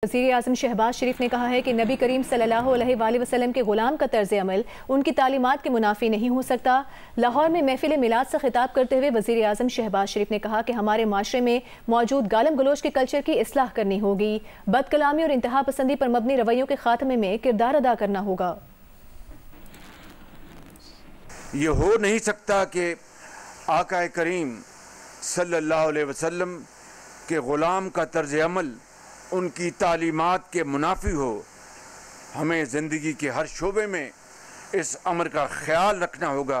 वज़ीर आज़म शहबाज शरीफ ने कहा है कि नबी करीम सल्लल्लाहु अलैहि वसल्लम के गुलाम का तर्ज अमल उनकी तालीमात के मुनाफी नहीं हो सकता। लाहौर में महफिल मिलाद से खिताब करते हुए वज़ीर आज़म शहबाज शरीफ ने कहा कि हमारे माशरे में मौजूद गालम गलोच के कल्चर की इस्लाह करनी होगी, बदकलामी और इंतहा पसंदी पर मबनी रवैयों के खात्मे में किरदार अदा करना होगा। ये हो नहीं सकता कि आका करीम सल्लल्लाहु अलैहि वसल्लम के ग़ुलाम का तर्ज अमल उनकी तालीमात के मुनाफी हो। हमें ज़िंदगी के हर शोबे में इस अमर का ख्याल रखना होगा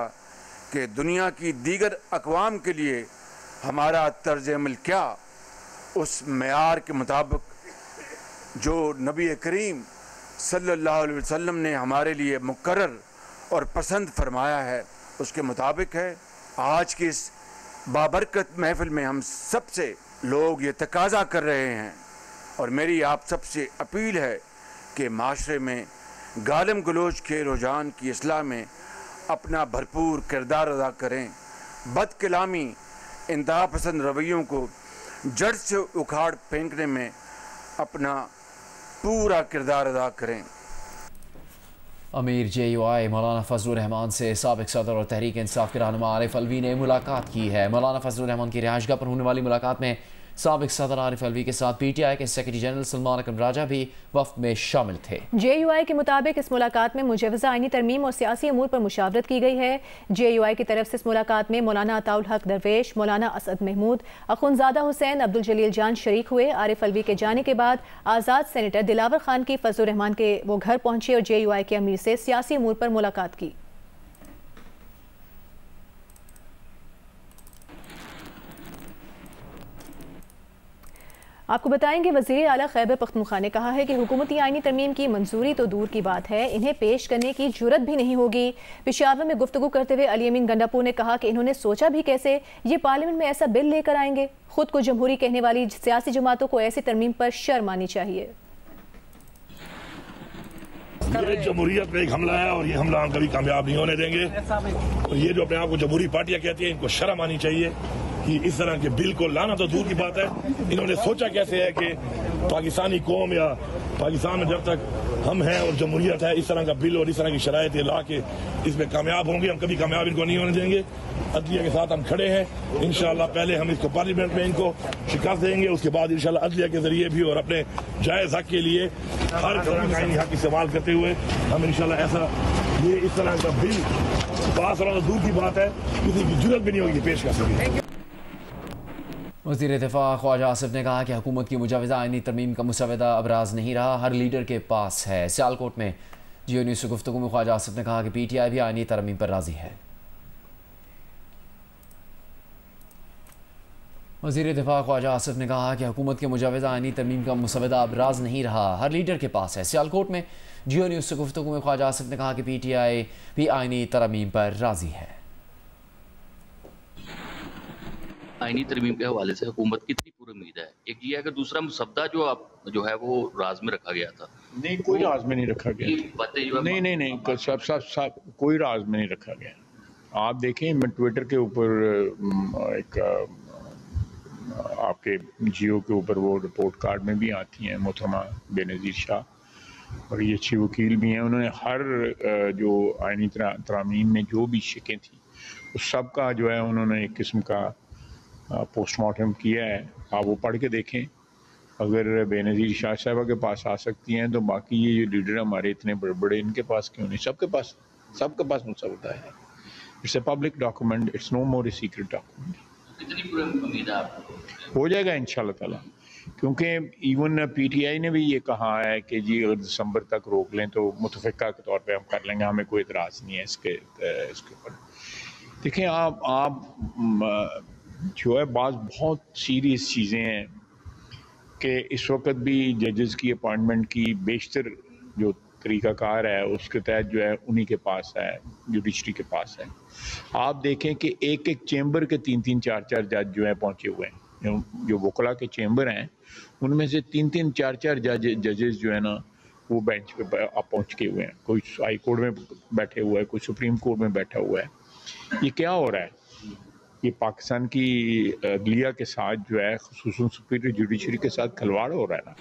कि दुनिया की दीगर अक़वाम के लिए हमारा तर्ज अमल क्या, उस मेयार के मुताबिक जो नबी करीम सल्लल्लाहु अलैहि वसल्लम ने हमारे लिए मुकर्रर और पसंद फरमाया है, उसके मुताबिक है। आज की इस बाबरकत महफिल में हम सबसे लोग ये तकाजा कर रहे हैं और मेरी आप सबसे अपील है कि माशरे में गालम गलोच के रुझान की इस्लाह में अपना भरपूर किरदार अदा करें, बदकलामी इंतहा पसंद रवैयों को जड़ से उखाड़ फेंकने में अपना पूरा किरदार अदा करें। अमीर JUI मौलाना फजलुर रहमान से साबिक सदर और तहरीक इंसाफ के रहनुमा आरिफ अलवी ने मुलाकात की है। मौलाना फजलुर रहमान की रिहाइशगाह पर होने वाली मुलाकात में साबिक सदर आरिफ अलवी के साथ PTI के सेक्रेटरी जनरल सलमान अकरम राजा भी वफ्द में शामिल थे। JUI के मुताबिक इस मुलाकात में मुजवज़ा आईनी तरमीम और सियासी अमूर पर मुशावरत की गई है। JUI की तरफ से इस मुलाकात में मौलाना अताउल हक दरवेश, मौलाना असद महमूद, अखुंज़ादा हुसैन, अब्दुल जलील जान शरीक हुए। आरिफ अलवी के जाने के बाद आज़ाद सेनेटर दिलावर खान की फजलुर रहमान के वो घर पहुंचे और JUI के अमीर से सियासी अमूर पर मुलाकात की। आपको बताएंगे वज़ीर आला खैबर पख्तूनख्वा ने कहा है कि हुकूमती आईनी तरमीम की मंजूरी तो दूर की बात है, इन्हें पेश करने की जुर्रत भी नहीं होगी। पेशावर में गुफ्तगू करते हुए अली अमीन गंडापुर ने कहा कि इन्होंने सोचा भी कैसे ये पार्लियामेंट में ऐसा बिल लेकर आएंगे। खुद को जमहूरी कहने वाली सियासी जमातों को ऐसी तरमीम पर शर्म आनी चाहिए। ये जमहूरियत पे एक हमला है और ये हमला हम कभी कामयाब नहीं होने देंगे। और ये जो अपने आप को जमहूरी पार्टियां कहती हैं, इनको शर्म आनी चाहिए कि इस तरह के बिल को लाना तो दूर की बात है, इन्होंने सोचा कैसे है कि पाकिस्तानी कौम या पाकिस्तान में जब तक हम हैं और जमहूरियत है, इस तरह का बिल और इस तरह की शराइत ला के इसमें कामयाब होंगे। हम कभी कामयाब इनको नहीं होने देंगे। अदलिया के साथ हम खड़े हैं। इंशाल्लाह पहले हम इसको पार्लियामेंट में इनको शिकस्त देंगे, उसके बाद इंशाल्लाह अदलिया के जरिए भी और अपने जायज हक के लिए हर तरह का हक इस्तेमाल करते हुए हम इंशाल्लाह ऐसा ये इस तरह का बिल पास होना तो दूर की बात है, किसी की जरूरत भी नहीं होगी पेश कर सके। वज़ीर दिफ़ा ख्वाजा आसिफ ने कहा कि हुकूमत की मुजवज़ा आईनी तरमीम का मुसवदा अब राज नहीं रहा, हर लीडर के पास है। सियालकोट में GO न्यूज़ से गुफ्तगू में ख्वाजा आसिफ ने कहा कि PTI भी आईनी तरमीम पर राजी है। वज़ीर दिफ़ा ख्वाजा आसिफ ने कहा कि हुकूमत के मुजवज़ा आईनी तरमीम का मुसवदा अब राज नहीं रहा, हर लीडर के पास है। सियालकोट में GO न्यूज़ से गुफ्तगू में ख्वाजा आसिफ ने कहा कि PTI भी आईनी तरमीम पर राजी है। आईनी तरमीम के हवाले से हुकूमत की इतनी पूरी उम्मीद है, एक ये है कि दूसरा मुसवदा जो है वो राज में रखा गया था। नहीं, कोई राज में नहीं रखा गया। बातें जो नहीं सब कोई राज में नहीं रखा गया। आप देखें, मैं ट्विटर के ऊपर एक आपके GO के ऊपर वो रिपोर्ट कार्ड में भी आती हैं मोहतरमा बेनज़ीर शाह और ये अच्छी वकील भी हैं। उन्होंने हर जो आईनी तरामीम में जो भी शिकें थी उस सब का जो है उन्होंने एक किस्म का पोस्टमार्टम किया है। आप वो पढ़ के देखें। अगर बेनज़ीर शाह साहबा के पास आ सकती हैं तो बाकी ये लीडर हमारे इतने बड़े बड़े, इनके पास क्यों नहीं? सबके पास मुसवदा है। It's a public document, it's no more a secret document. कितनी उम्मीद है आपको? हो जाएगा इंशाल्लाह ताला, क्योंकि इवन PTI ने भी ये कहा है कि जी अगर दिसंबर तक रोक लें तो मुतफ़िका के तौर पे हम कर लेंगे, हमें कोई इतराज़ नहीं है इसके ऊपर। देखिए आप जो है बहुत सीरियस चीज़ें हैं कि इस वक्त भी जजेस की अपॉइंटमेंट की बेशतर जो तरीक़ाकार है उसके तहत जो है उन्हीं के पास है, जुडिशरी के पास है। आप देखें कि एक एक चेंबर के 3-3, 4-4 जज जो है पहुँचे हुए हैं। जो वकला के चेंबर हैं उनमें से 3-3, 4-4 जजेस जो है ना वो बेंच पे आप पहुँच के हुए हैं। कोई हाई कोर्ट में बैठे हुआ है, कोई सुप्रीम कोर्ट में बैठा हुआ है। ये क्या हो रहा है? ये पाकिस्तान की अदलिया के साथ जो है, ख़ुसूसन सुपीरियर जुडिशरी के साथ खिलवाड़ हो रहा है ना।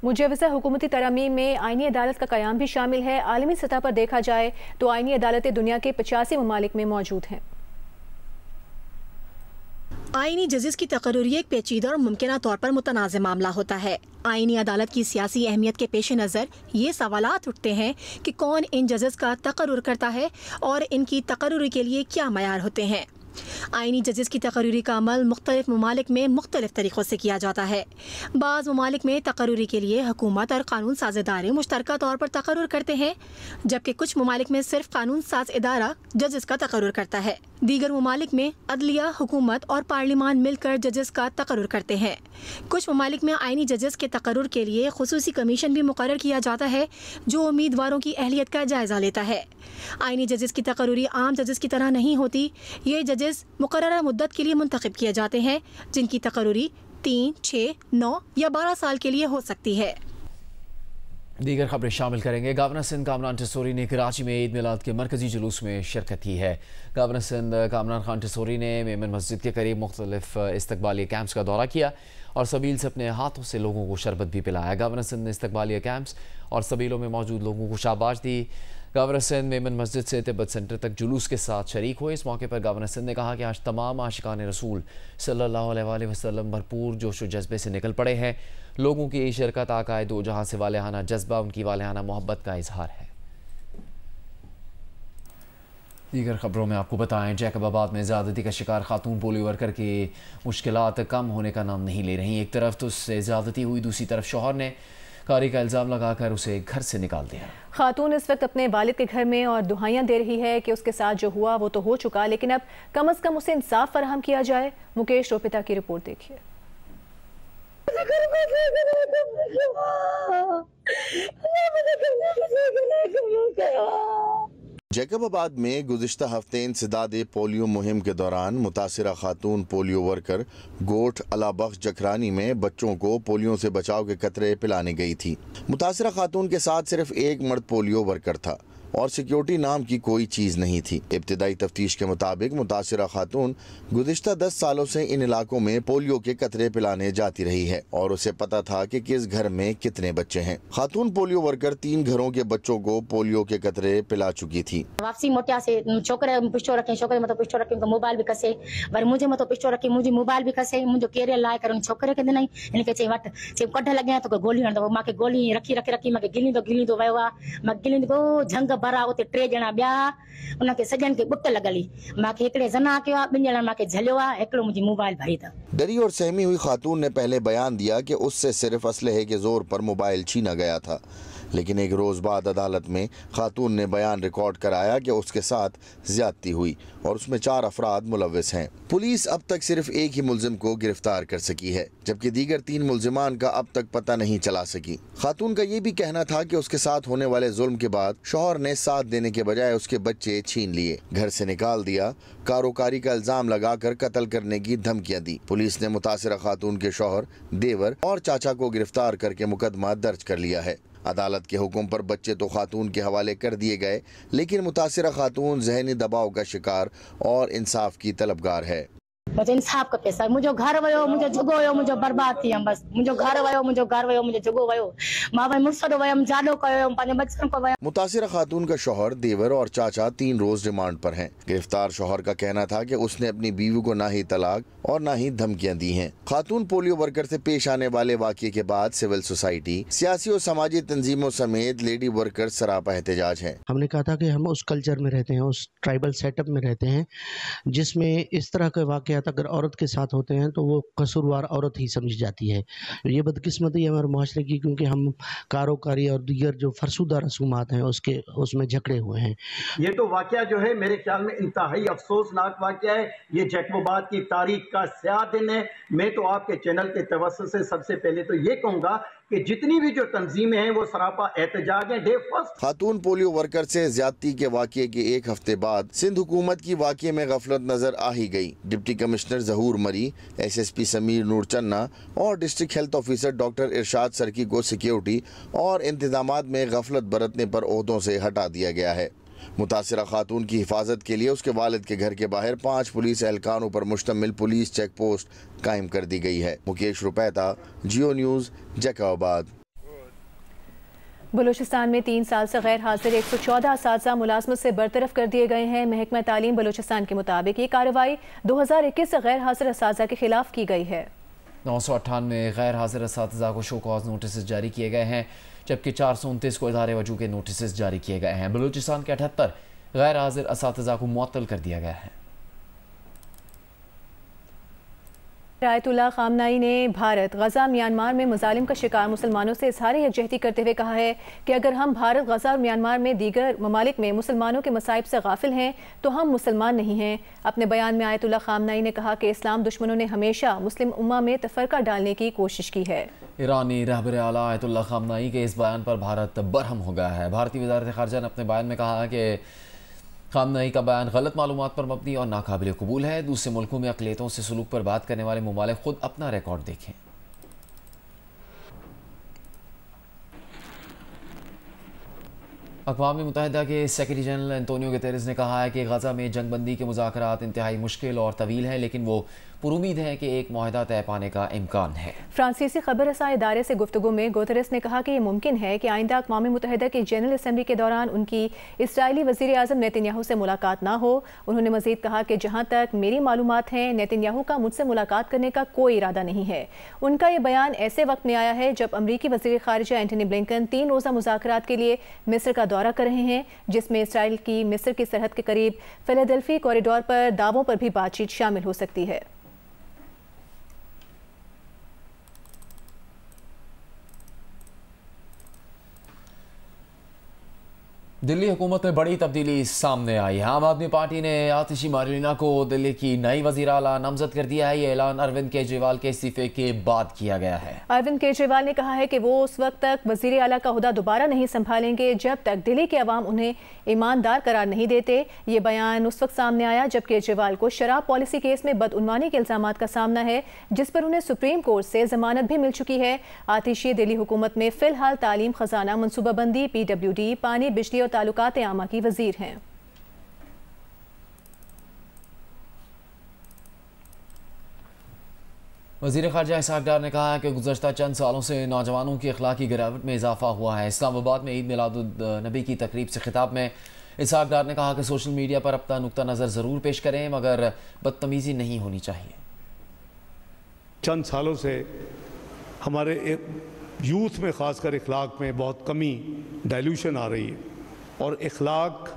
मुजव्वज़ा हुकूमती तरमीम में आईनी अदालत का क़याम भी शामिल है। आलमी सतह पर देखा जाए तो आईनी अदालतें दुनिया के 85 ममालिक में मौजूद हैं। आईनी जजेस की तकर्रुरी एक पेचीदा और मुमकिन तौर पर मुतनाज़ मामला होता है। आईनी अदालत की सियासी अहमियत के पेश नज़र ये सवालात उठते हैं कि कौन इन जजेस का तकर्रुर करता है और इनकी तकर्रुरी के लिए क्या मयार होते हैं। आईनी जजेस की तकर्रुरी का अमल मुख्तलिफ ममालिक में मुख्तलिफ तरीक़ों से किया जाता है। बाज़ ममालिक में तकर्रुरी के लिए हुकूमत और कानून साज इदारे मुश्तरका तौर पर तकर्रुर करते हैं, जबकि कुछ ममालिक में सिर्फ कानून साज इदारा जजेस का तकर्रुर करता है। दीगर ममालिक में अदलिया, हुकूमत और पार्लिमान मिलकर जजेस का तकर्रुर करते हैं। कुछ ममालिक में आईनी जजेस के तकर्रुर के लिए खुसूसी कमीशन भी मुकर्रर किया जाता है जो उम्मीदवारों की अहलियत का जायजा लेता है। आईनी जजेस की तकर्रुरी आम जजेस की तरह नहीं होती। ये जजेस मुकर्ररा मुद्दत के लिए मुंतखब किए जाते हैं, जिनकी तकर्रुरी 3, 6, 9 या 12 साल के लिए हो सकती है। दीगर खबरें शामिल करेंगे। गवर्नर सिंध कामरान टिसोरी ने कराची में ईद मिलाद के मरकजी जुलूस में शिरकत की है। गवर्नर सिंध कामरान खान टिसोरी ने मेमन मस्जिद के करीब मुख्तलिफ इस्तकबालिया कैंप्स का दौरा किया और सबील से अपने हाथों से लोगों को शरबत भी पिलाया। गवर्नर सिंध ने इस्तकबालिया कैंप्स और सबीलों में मौजूद लोगों को शाबाश दी। गवर्नर सिंध मेमन मस्जिद से तिब्बत सेंटर तक जुलूस के साथ शरीक हुए। इस मौके पर गवर्नर सिंध ने कहा कि आज तमाम आशिकान रसूल सल्लल्लाहु अलैहि वसल्लम भरपूर जोश व जज्बे से निकल पड़े हैं। लोगों की शिरकत आकाए दो जहां से वालेहाना जज्बा, उनकी वालेहाना मोहब्बत का इजहार है। दीगर खबरों में आपको बताएं, जैकबाबाद में ज़्यादती का शिकार खातून पोलियो वर्कर की मुश्किलात कम होने का नाम नहीं ले रही। एक तरफ तो उससे ज़्यादती हुई, दूसरी तरफ शौहर ने कारी का इल्ज़ाम लगाकर उसे घर से निकाल दिया। खातून इस वक्त अपने वालिद के घर में और दुहाइयाँ दे रही है कि उसके साथ जो हुआ वो तो हो चुका, लेकिन अब कम अज़ कम उसे इंसाफ फराहम किया जाए। मुकेश रोपिता की रिपोर्ट देखिए। जैकबाबाद में गुज़िश्ता हफ्ते इंसदाद पोलियो मुहिम के दौरान मुतासिरा खातून पोलियो वर्कर गोठ अलाबख्श जखरानी में बच्चों को पोलियो से बचाव के कतरे पिलाने गई थी। मुतासिरा खातून के साथ सिर्फ एक मर्द पोलियो वर्कर था और सिक्योरिटी नाम की कोई चीज़ नहीं थी। इब्तिदाई तफ्तीश के मुताबिक मुतासिरा खातून गुज़िश्ता 10 सालों से इन इलाकों में पोलियो के कतरे पिलाने जाती रही है और उसे पता था कि किस घर में कितने बच्चे हैं। खातून पोलियो वर्कर 3 घरों के बच्चों को पोलियो के कतरे पिला चुकी थी। वापसी मोटिया से छोकरे पिस्टो रखे, छोकरे मत पिस्टो रखे, मोबाइल भी कसे, वर मुझे मत पिस्टो रखे, मुझे मोबाइल भी कसे, मुझे केरियर लाए कर छोकरे के नहीं इनके चे वट चे कढ लगे तो गोली हण माके गोली रखी रखी रखी माके गिली तो वयो मां गिली को झंग भरा उते 3 ॼणा ॿिया उनके सजन के बुत लगली माके एकड़े जना कयो 2 ॼणा माके झलियो आ, एकड़ो मुझे मोबाइल भरी था। डरी और सहमी हुई खातून ने पहले बयान दिया कि उससे सिर्फ असलहे के जोर पर मोबाइल छीना गया था, लेकिन एक रोज बाद अदालत में खातून ने बयान रिकॉर्ड कराया कि उसके साथ ज्यादती हुई और उसमें 4 अफराद मुलव्विस हैं। पुलिस अब तक सिर्फ एक ही मुल्जिम को गिरफ्तार कर सकी है, जबकि दीगर 3 मुल्जिमान का अब तक पता नहीं चला सकी। खातून का ये भी कहना था कि उसके साथ होने वाले जुल्म के बाद शौहर ने साथ देने के बजाय उसके बच्चे छीन लिए, घर से निकाल दिया, कारोकारी का इल्जाम लगाकर कत्ल करने की धमकियां दी। पुलिस ने मुतासिरा खातून के शौहर, देवर और चाचा को गिरफ्तार करके मुकदमा दर्ज कर लिया है। अदालत के हुक्म पर बच्चे तो खातून के हवाले कर दिए गए, लेकिन मुतासिरा खातून ज़हनी दबाव का शिकार और इंसाफ की तलबगार है। मुझे इंसाफ का पैसा, मुझो घर वयो, मुझो जुगो वयो, मुझो बर्बाद थी बस, मुझो घर वयो, मुझो जुगो वयो, मां भाई मुर्सद वयम, जाडो कयो, पांच बच्चन को वयो। मुतासिरा खातून का शौहर, देवर और चाचा 3 रोज रिमांड पर हैं। गिरफ्तार शौहर का कहना था कि उसने अपनी बीवी को ना ही तलाक और ना ही धमकियां दी हैं। खातून पोलियो वर्कर से पेश आने वाले वाक़ये के बाद सिविल सोसाइटी, सियासी और समाजी तंजीमों समेत लेडी वर्कर सरापा एहतजाज है। हमने कहा था कि हम उस कल्चर में रहते हैं, उस ट्राइबल सेटअप में रहते हैं जिसमें इस तरह के वाक़यात अगर औरत के साथ होते हैं तो वो कसूरवार औरत ही समझी जाती है। ये बदकिस्मती है हमारे माशरे की, क्योंकि हम कारोकारी और दीगर जो फरसुदा रसूमात हैं उसमें झगड़े हुए हैं। ये तो वाक़या जो है मेरे ख्याल में इंतहाई अफसोसनाक वाक़या है। ये जैकबाबाद की तारीख का स्याह दिन है। मैं तो आपके चैनल के तवज्जुह से सबसे पहले तो ये कहूँगा कि जितनी भी जो तंजीमें हैं वो सरापा एहतजाज है। डे फर्स्ट खातून पोलियो वर्कर से ज्यादती के वाक़ये के 1 हफ्ते बाद सिंध हुकूमत की वाक़ये में गफलत नजर आ ही गई। डिप्टी कमिश्नर जहूर मरी, SSP समीर नूर चन्ना और डिस्ट्रिक्ट हेल्थ ऑफिसर डॉक्टर इरशाद सरकी को सिक्योरिटी और इंतजामात में गफलत बरतने पर ओहदों से हटा दिया गया है। मुतासिरा खातून की हिफाजत के लिए उसके वालिद के घर के बाहर 5 पुलिस एहलकारों पर मुश्तमिल पुलिस चेक पोस्ट कायम कर दी गई है। मुकेश रुपैता, जियो न्यूज़, जैकबाबाद। बलूचिस्तान में 3 साल से गैर हाजिर 114 असातिज़ा मुलाजमत से बरतरफ कर दिए गए हैं। महकमा तालीम बलूचिस्तान के मुताबिक ये कार्रवाई 2021 से गैर हाजिर असातिज़ा के खिलाफ की गई है। 998 गैर हाजिर असातिज़ा को शो कॉज नोटिस जारी किए गए हैं, जबकि 429 को इज़हार वजूह के नोटिस जारी किए गए हैं। बलूचिस्तान के 78 गैर हाजिर असातिज़ा को मुअत्तल कर दिया गया है। आयतुल्लाह खामनाई ने भारत गजा म्यांमार में मुजालिम का शिकार मुसलमानों से इजहार यकजहती करते हुए कहा है कि अगर हम भारत, गजा और म्यांमार में दीगर ममालिक में मुसलमानों के मसाइब से गाफिल हैं तो हम मुसलमान नहीं हैं। अपने बयान में आयतुल्लाह खामनाई ने कहा कि इस्लाम दुश्मनों ने हमेशा मुस्लिम उम्मा में तफरका डालने की कोशिश की है। ईरानी रहबर आला आयतुल्लाह खामनाई के इस बयान पर भारत बरहम हो गया है। भारतीय वज़ारत ख़ारजा ने अपने बयान में कहा कि खामनाई का बयान गलत मालूमात पर मबनी और नाकाबिल कबूल है। दूसरे मुल्कों में अक़लियतों से सलूक पर बात करने वाले ममालिक खुद अपना रिकॉर्ड देखें। अक़वाम मुत्तहिदा के सेक्रेटरी जनरल एंटोनियो गुतेरेस ने कहा है कि गजा में जंगबंदी के मुज़ाकरात इंतहाई मुश्किल और तवील हैं, लेकिन वो पुरुमीद है कि एक मुआहदा तय पाने का इम्कान है। फ्रांसीसी खबर रसा इदारे से गुफ्तगू में गुतेरेस ने कहा कि यह मुमकिन है कि आइंदा अक़वाम मुत्तहिदा की जनरल असम्बली के दौरान उनकी इसराइली वज़ीर आज़म नेतन्याहू से मुलाकात ना हो। उन्होंने मज़ीद कहा कि जहाँ तक मेरी मालूमात हैं, नेतन्याहू का मुझसे मुलाकात करने का कोई इरादा नहीं है। उनका ये बयान ऐसे वक्त में आया है जब अमरीकी वज़ीर ख़ारिजा एंटनी ब्लिंकन 3 रोज़ा मुज़ाकरात के लिए मिस्र का दौरा कर रहे हैं, जिसमें इसराइल की मिस्र की सरहद के करीब फिलाडेल्फी कॉरिडोर पर दावों पर भी बातचीत शामिल हो सकती है। दिल्ली हुकूमत में बड़ी तब्दीली सामने आई है। आम आदमी पार्टी ने आतिशी मार्लिना को दिल्ली की नई वज़ीर आला नामजद कर दिया है। ये ऐलान अरविंद केजरीवाल के इस्तीफे के बाद किया गया है। अरविंद केजरीवाल ने कहा है कि वो उस वक्त तक वज़ीर आला का ओहदा दोबारा नहीं संभालेंगे जब तक दिल्ली के अवाम उन्हें ईमानदार करार नहीं देते। ये बयान उस वक्त सामने आया जब केजरीवाल को शराब पॉलिसी केस में बदउनवानी के इल्जामात का सामना है, जिस पर उन्हें सुप्रीम कोर्ट से जमानत भी मिल चुकी है। आतिशी दिल्ली हुकूमत में फिलहाल तालीम, खजाना, मनसूबाबंदी, PWD, पानी, बिजली और ताल्लुकात आमा की वजीर हैं। वज़ीर ख़ारजा इसहाक़ डार ने कहा है कि गुज़श्ता चंद सालों से नौजवानों की अखलाकी गिरावट में इजाफा हुआ है। इस्लामाबाद में ईद मिलादुन्नबी की तकरीब से खिताब में इसहाक़ डार ने कहा कि सोशल मीडिया पर अपना नुक्ता नज़र ज़रूर पेश करें, मगर बदतमीज़ी नहीं होनी चाहिए। चंद सालों से हमारे यूथ में ख़ासकर इखलाक में बहुत कमी, डाइल्यूशन आ रही है और इखलाक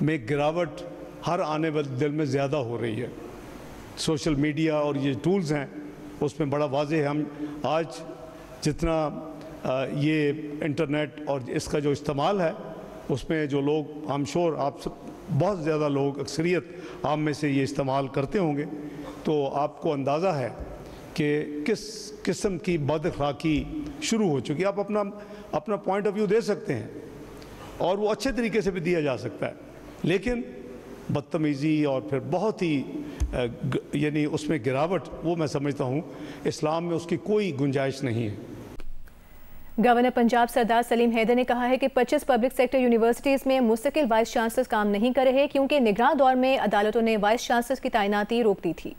में गिरावट हर आने वाले दिल में ज़्यादा हो रही है। सोशल मीडिया और ये टूल्स हैं उसमें बड़ा वाज़ेह है। हम आज जितना ये इंटरनेट और इसका जो इस्तेमाल है उसमें जो लोग, आई एम श्योर आप सब बहुत ज़्यादा लोग, अक्सरियत आम में से ये इस्तेमाल करते होंगे, तो आपको अंदाज़ा है कि किस किस्म की बद अखलाकी शुरू हो चुकी है। आप अपना पॉइंट ऑफ व्यू दे सकते हैं और वो अच्छे तरीके से भी दिया जा सकता है, लेकिन बदतमीज़ी और फिर बहुत ही यानी उसमें गिरावट, वो मैं समझता हूँ इस्लाम में उसकी कोई गुंजाइश नहीं है। गवर्नर पंजाब सरदार सलीम हैदर ने कहा है कि 25 पब्लिक सेक्टर यूनिवर्सिटीज़ में मुस्तकिल वाइस चांसलर काम नहीं कर रहे क्योंकि निगरान दौर में अदालतों ने वाइस चांसलर की तैनाती रोक दी थी।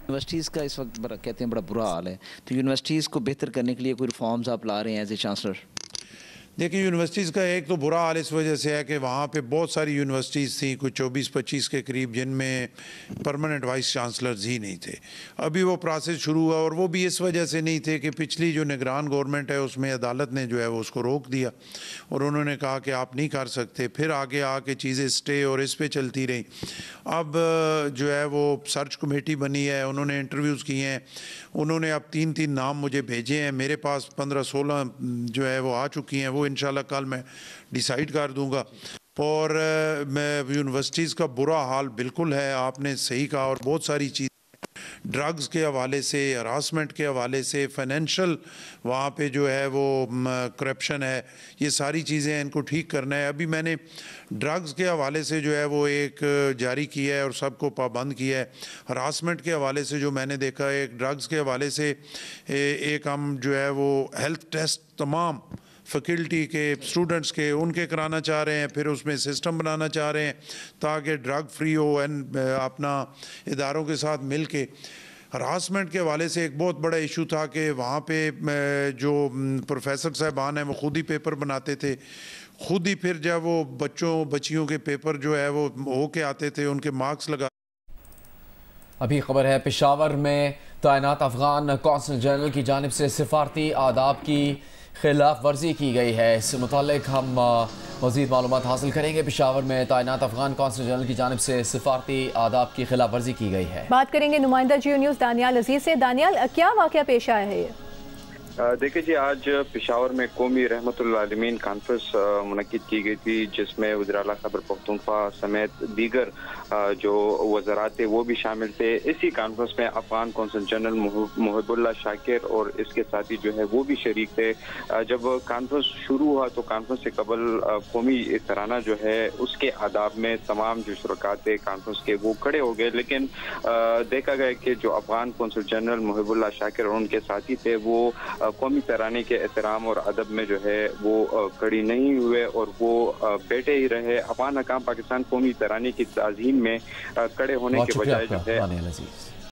यूनिवर्सिटीज़ का इस वक्त कहते हैं बड़ा बुरा हाल है, तो यूनिवर्सिटीज़ को बेहतर करने के लिए कोई रिफॉर्म्स आप ला रहे हैं एज ए चांसलर? देखिए, यूनिवर्सिटीज़ का एक तो बुरा हाल इस वजह से है कि वहाँ पे बहुत सारी यूनिवर्सिटीज़ थी, कुछ 24-25 के करीब, जिनमें परमानेंट वाइस चांसलर्स ही नहीं थे। अभी वो प्रोसेस शुरू हुआ और वो भी इस वजह से नहीं थे कि पिछली जो निगरान गवर्नमेंट है उसमें अदालत ने जो है वो उसको रोक दिया और उन्होंने कहा कि आप नहीं कर सकते। फिर आगे आके चीज़ें स्टे और इस पर चलती रहीं। अब जो है वो सर्च कमेटी बनी है, उन्होंने इंटरव्यूज़ किए हैं, उन्होंने अब 3-3 नाम मुझे भेजे हैं, मेरे पास 15-16 जो है वो आ चुकी हैं, वो इंशाल्लाह कल मैं डिसाइड कर दूंगा। और मैं यूनिवर्सिटीज़ का बुरा हाल बिल्कुल है, आपने सही कहा, और बहुत सारी चीज़ ड्रग्स के हवाले से, हरासमेंट के हवाले से, फाइनेंशियल वहाँ पे जो है वो करप्शन है, ये सारी चीज़ें इनको ठीक करना है। अभी मैंने ड्रग्स के हवाले से जो है वो एक जारी किया है और सबको पाबंद किया है। हरासमेंट के हवाले से जो मैंने देखा है, एक ड्रग्स के हवाले से एक हम जो है वो हेल्थ टेस्ट तमाम फैकल्टी के स्टूडेंट्स के उनके कराना चाह रहे हैं, फिर उसमें सिस्टम बनाना चाह रहे हैं ताकि ड्रग फ्री हो एंड अपना इदारों के साथ मिल के हरासमेंट के हवाले से एक बहुत बड़ा इशू था कि वहाँ पे जो प्रोफेसर साहबान हैं वो खुद ही पेपर बनाते थे, खुद ही फिर जब वो बच्चियों के पेपर जो है वो होके आते थे, उनके मार्क्स लगा। अभी खबर है पेशावर में तैनात अफगान कौंसल जनरल की जानिब से सिफारती आदाब की खिलाफ वर्जी की गई है। इससे मुतालिक हम मज़ीद मालूमात हासिल करेंगे। पेशावर में तैनात अफगान कौंसल जनरल की जानिब से सिफारती आदाब की खिलाफ वर्जी की गई है। बात करेंगे नुमाइंदा जियो न्यूज़ दानियाल अजीज से। दानियाल, क्या वाक़या पेश आया है? देखिए जी, आज पेशावर में कौमी रहमतुल आलमीन कॉन्फ्रेंस मुनक्किद की गई थी, जिसमें वज़ीर-ए-आला खैबर पख्तूनख्वा समेत दीगर जो वज़रात थे वो भी शामिल थे। इसी कॉन्फ्रेंस में अफगान कौंसल जनरल मुहिबुल्लाह शाकिर और इसके साथी जो है वो भी शरीक थे। जब कॉन्फ्रेंस शुरू हुआ तो कॉन्फ्रेंस से कबल कौमी तराना जो है उसके आदाब में तमाम जो शुरका थे कॉन्फ्रेंस के वो खड़े हो गए, लेकिन देखा गया कि जो अफगान कौंसल जनरल मुहिबुल्लाह शाकिर और उनके साथी थे वो कौमी तराने के एहतराम और अदब में जो है वो खड़ी नहीं हुए और वो बैठे ही रहे। अफगान हकाम पाकिस्तान कौमी तराने की ताज़ीम में खड़े होने के बजाय जो है